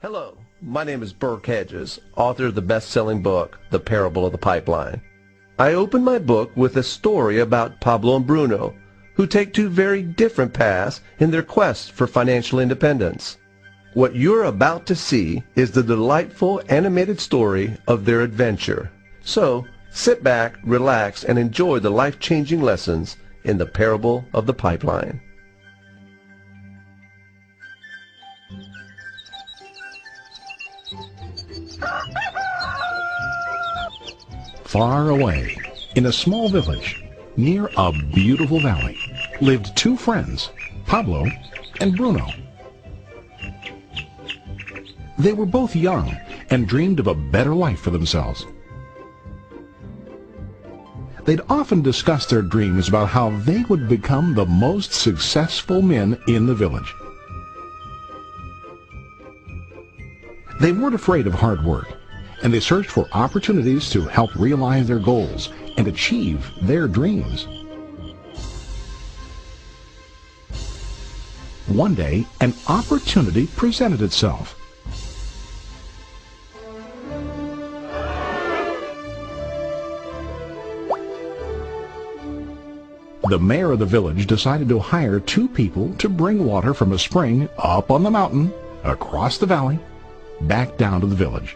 Hello, my name is Burke Hedges, author of the best-selling book, The Parable of the Pipeline. I open my book with a story about Pablo and Bruno, who take two very different paths in their quest for financial independence. What you're about to see is the delightful animated story of their adventure. So, sit back, relax, and enjoy the life-changing lessons in The Parable of the Pipeline. Far away, in a small village, near a beautiful valley, lived two friends, Pablo and Bruno. They were both young and dreamed of a better life for themselves. They'd often discuss their dreams about how they would become the most successful men in the village. They weren't afraid of hard work, and they searched for opportunities to help realize their goals and achieve their dreams. One day, an opportunity presented itself. The mayor of the village decided to hire two people to bring water from a spring up on the mountain, across the valley, back down to the village.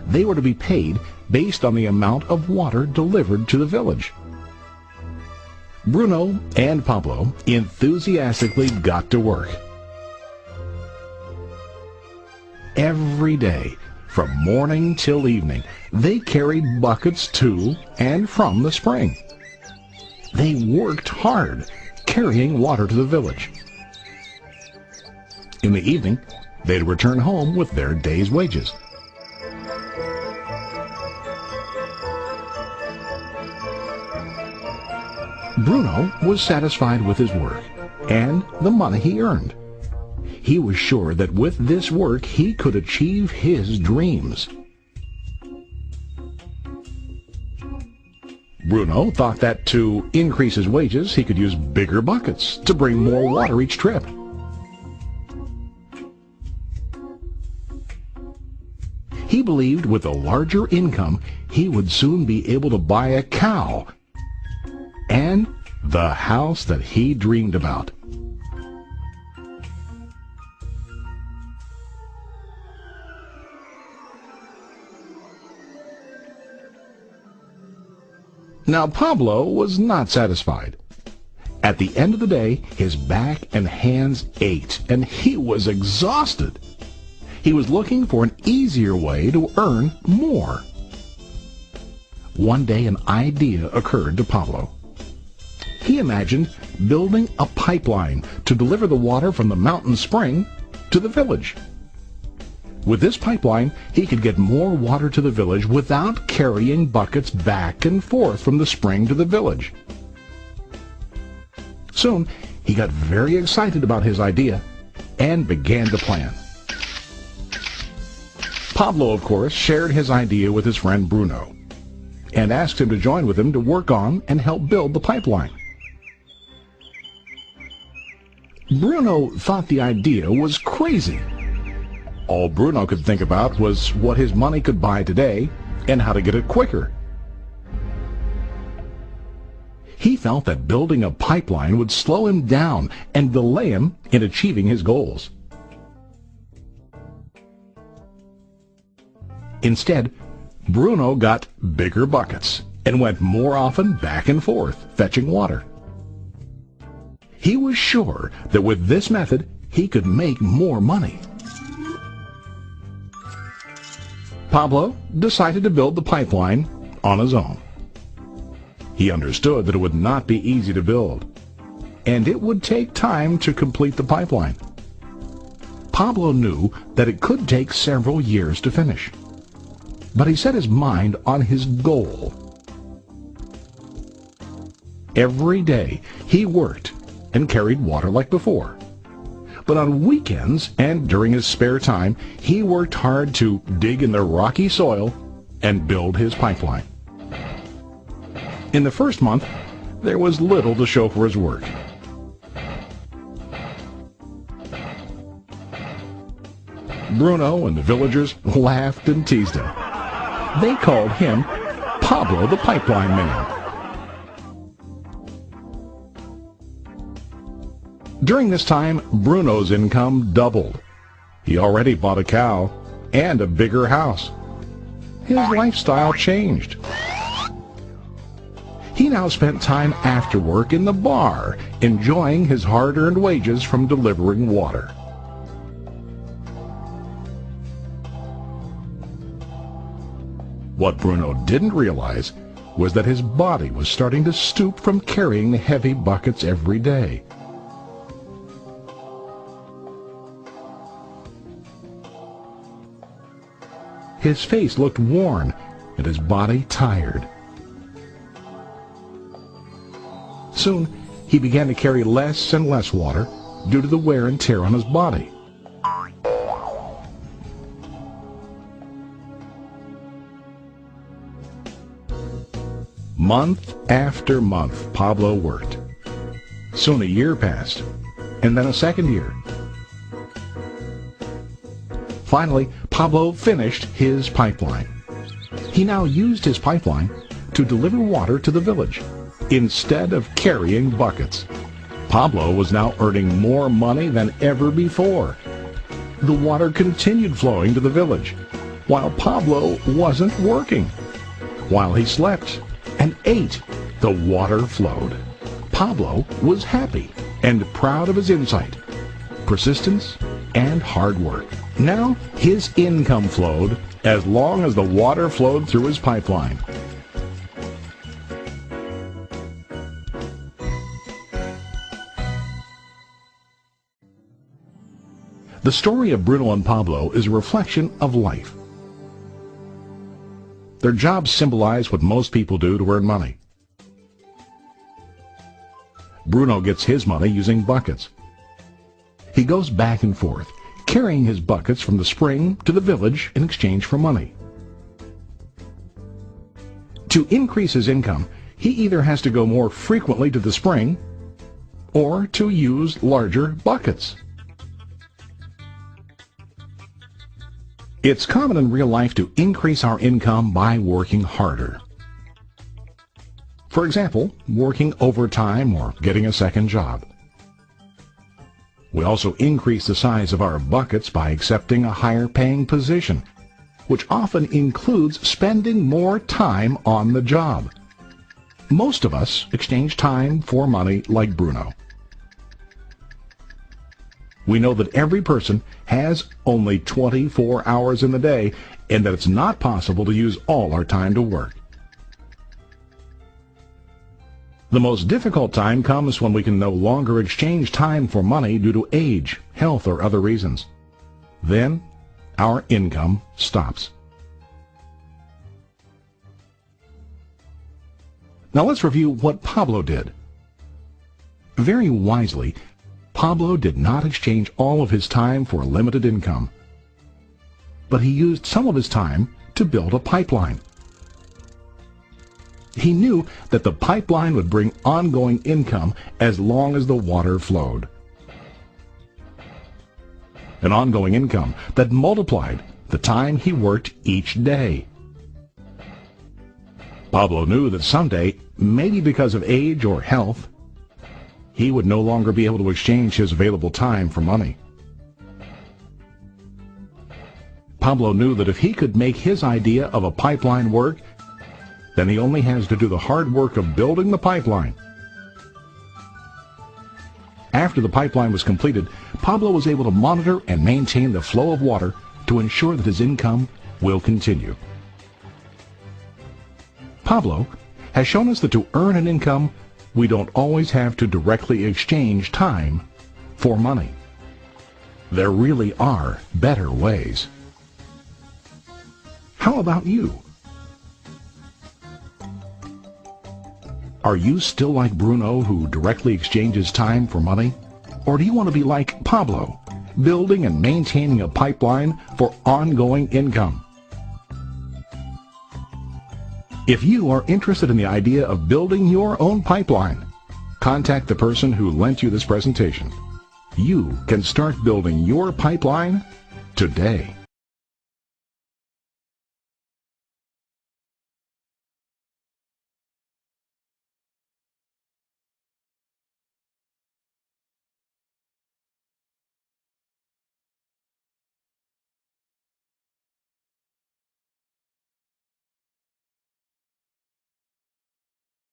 They were to be paid based on the amount of water delivered to the village. Bruno and Pablo enthusiastically got to work. Every day, from morning till evening, they carried buckets to and from the spring. They worked hard, carrying water to the village. In the evening, they'd return home with their day's wages. Bruno was satisfied with his work and the money he earned. He was sure that with this work he could achieve his dreams. Bruno thought that to increase his wages he could use bigger buckets to bring more water each trip. He believed with a larger income he would soon be able to buy a cow and the house that he dreamed about. Now Pablo was not satisfied. At the end of the day, his back and hands ached, and he was exhausted. He was looking for an easier way to earn more. One day an idea occurred to Pablo. He imagined building a pipeline to deliver the water from the mountain spring to the village. With this pipeline, he could get more water to the village without carrying buckets back and forth from the spring to the village. Soon, he got very excited about his idea and began to plan. Pablo, of course, shared his idea with his friend Bruno and asked him to join with him to work on and help build the pipeline. Bruno thought the idea was crazy. All Bruno could think about was what his money could buy today and how to get it quicker. He felt that building a pipeline would slow him down and delay him in achieving his goals. Instead, Bruno got bigger buckets and went more often back and forth fetching water. He was sure that with this method he could make more money. Pablo decided to build the pipeline on his own. He understood that it would not be easy to build, and it would take time to complete the pipeline. Pablo knew that it could take several years to finish, but he set his mind on his goal. Every day he worked and carried water like before. But on weekends and during his spare time, he worked hard to dig in the rocky soil and build his pipeline. In the first month, there was little to show for his work. Bruno and the villagers laughed and teased him. They called him Pablo the Pipeline Man. During this time, Bruno's income doubled. He already bought a cow and a bigger house. His lifestyle changed. He now spent time after work in the bar, enjoying his hard-earned wages from delivering water. What Bruno didn't realize was that his body was starting to stoop from carrying the heavy buckets every day. His face looked worn and his body tired. Soon, he began to carry less and less water due to the wear and tear on his body. Month after month, Pablo worked. Soon a year passed, and then a second year. Finally, Pablo finished his pipeline. He now used his pipeline to deliver water to the village instead of carrying buckets. Pablo was now earning more money than ever before. The water continued flowing to the village, while Pablo wasn't working. While he slept and ate, the water flowed. Pablo was happy and proud of his insight, persistence, and hard work. Now his income flowed as long as the water flowed through his pipeline. The story of Bruno and Pablo is a reflection of life. Their jobs symbolize what most people do to earn money. Bruno gets his money using buckets. He goes back and forth, carrying his buckets from the spring to the village in exchange for money. To increase his income, he either has to go more frequently to the spring or to use larger buckets. It's common in real life to increase our income by working harder. For example, working overtime or getting a second job. We also increase the size of our buckets by accepting a higher paying position, which often includes spending more time on the job. Most of us exchange time for money like Bruno. We know that every person has only 24 hours in the day and that it's not possible to use all our time to work. The most difficult time comes when we can no longer exchange time for money due to age, health, or other reasons. Then, our income stops. Now let's review what Pablo did. Very wisely, Pablo did not exchange all of his time for a limited income, but he used some of his time to build a pipeline. He knew that the pipeline would bring ongoing income as long as the water flowed. An ongoing income that multiplied the time he worked each day. Pablo knew that someday, maybe because of age or health, he would no longer be able to exchange his available time for money. Pablo knew that if he could make his idea of a pipeline work, then he only has to do the hard work of building the pipeline. After the pipeline was completed, Pablo was able to monitor and maintain the flow of water to ensure that his income will continue. Pablo has shown us that to earn an income, we don't always have to directly exchange time for money. There really are better ways. How about you? Are you still like Bruno, who directly exchanges time for money? Or do you want to be like Pablo, building and maintaining a pipeline for ongoing income? If you are interested in the idea of building your own pipeline, contact the person who lent you this presentation. You can start building your pipeline today.